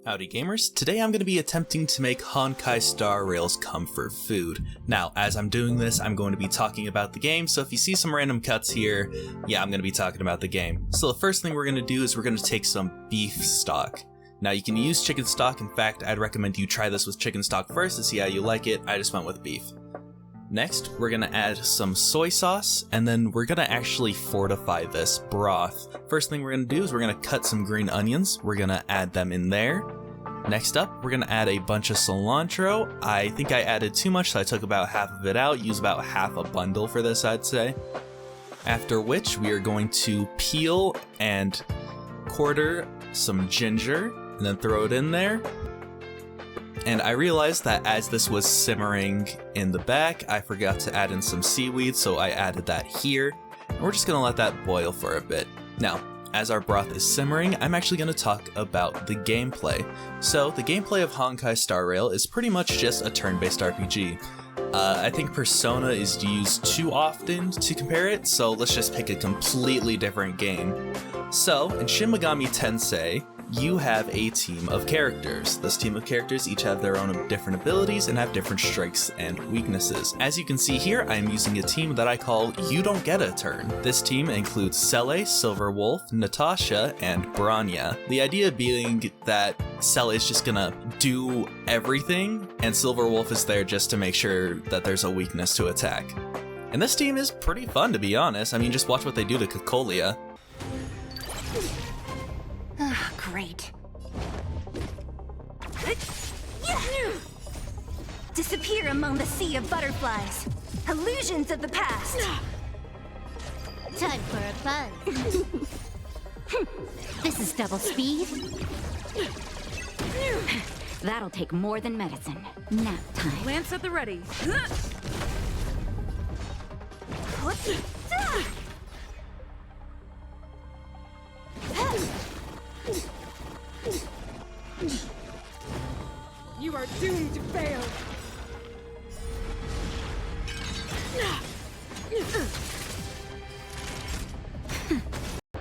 Howdy gamers, today I'm going to be attempting to make Honkai Star Rail's comfort food. Now, as I'm doing this, I'm going to be talking about the game, so if you see some random cuts here, yeah, I'm going to be talking about the game. So the first thing we're going to do is we're going to take some beef stock. Now you can use chicken stock, in fact, I'd recommend you try this with chicken stock first to see how you like it. I just went with beef. Next, we're going to add some soy sauce, and then we're going to actually fortify this broth. First thing we're going to do is we're going to cut some green onions. We're going to add them in there. Next up, we're going to add a bunch of cilantro. I think I added too much, so I took about half of it out. Use about half a bundle for this, I'd say. After which, we are going to peel and quarter some ginger, and then throw it in there. And I realized that as this was simmering in the back, I forgot to add in some seaweed, so I added that here. And we're just going to let that boil for a bit. Now, as our broth is simmering, I'm actually going to talk about the gameplay. So, the gameplay of Honkai Star Rail is pretty much just a turn-based RPG. I think Persona is used too often to compare it, so let's just pick a completely different game. So, in Shin Megami Tensei, you have a team of characters. This team of characters each have their own different abilities and have different strengths and weaknesses. As you can see here, I am using a team that I call You Don't Get a Turn. This team includes Cele, Silver Wolf, Natasha, and Branya. The idea being that Cele is just gonna do everything, and Silver Wolf is there just to make sure that there's a weakness to attack. And this team is pretty fun, to be honest. I mean, just watch what they do to Cocolia. Great. Disappear among the sea of butterflies. Illusions of the past. Time for a buzz. This is double speed. That'll take more than medicine. Nap time. Lance at the ready. You are doomed to fail.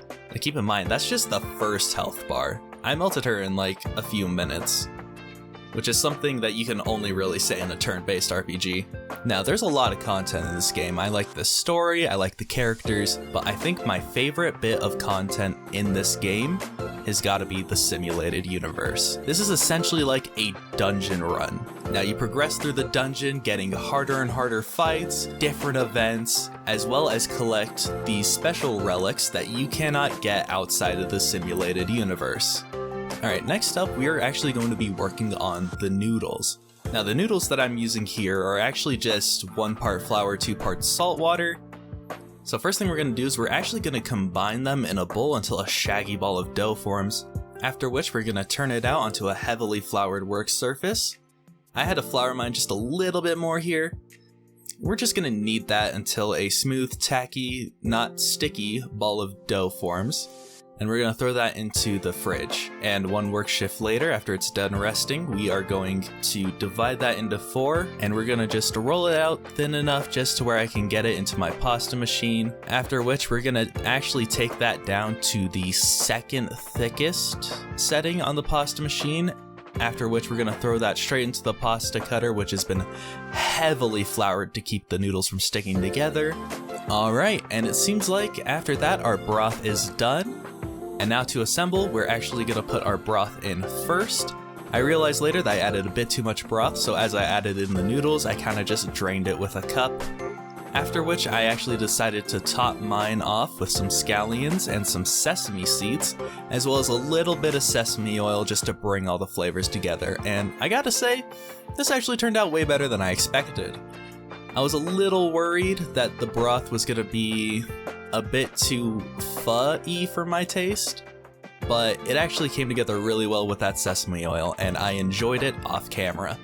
Now keep in mind, that's just the first health bar. I melted her in like a few minutes, which is something that you can only really say in a turn-based RPG. Now, there's a lot of content in this game. I like the story, I like the characters, but I think my favorite bit of content in this game has gotta be the simulated universe. This is essentially like a dungeon run. Now, you progress through the dungeon, getting harder and harder fights, different events, as well as collect these special relics that you cannot get outside of the simulated universe. Alright, next up we are actually going to be working on the noodles. Now the noodles that I'm using here are actually just 1 part flour, 2 parts salt water. So first thing we're going to do is we're actually going to combine them in a bowl until a shaggy ball of dough forms. After which we're going to turn it out onto a heavily floured work surface. I had to flour mine just a little bit more here. We're just going to knead that until a smooth, tacky, not sticky ball of dough forms. And we're going to throw that into the fridge. And 1 work shift later, after it's done resting, we are going to divide that into 4, and we're going to just roll it out thin enough just to where I can get it into my pasta machine. After which, we're going to actually take that down to the 2nd thickest setting on the pasta machine. After which, we're going to throw that straight into the pasta cutter, which has been heavily floured to keep the noodles from sticking together. Alright, and it seems like after that, our broth is done. And now to assemble, we're actually going to put our broth in first. I realized later that I added a bit too much broth, so as I added in the noodles, I kind of just drained it with a cup. After which, I actually decided to top mine off with some scallions and some sesame seeds, as well as a little bit of sesame oil just to bring all the flavors together. And I gotta say, this actually turned out way better than I expected. I was a little worried that the broth was going to be a bit too pho-y for my taste, but it actually came together really well with that sesame oil, and I enjoyed it off camera.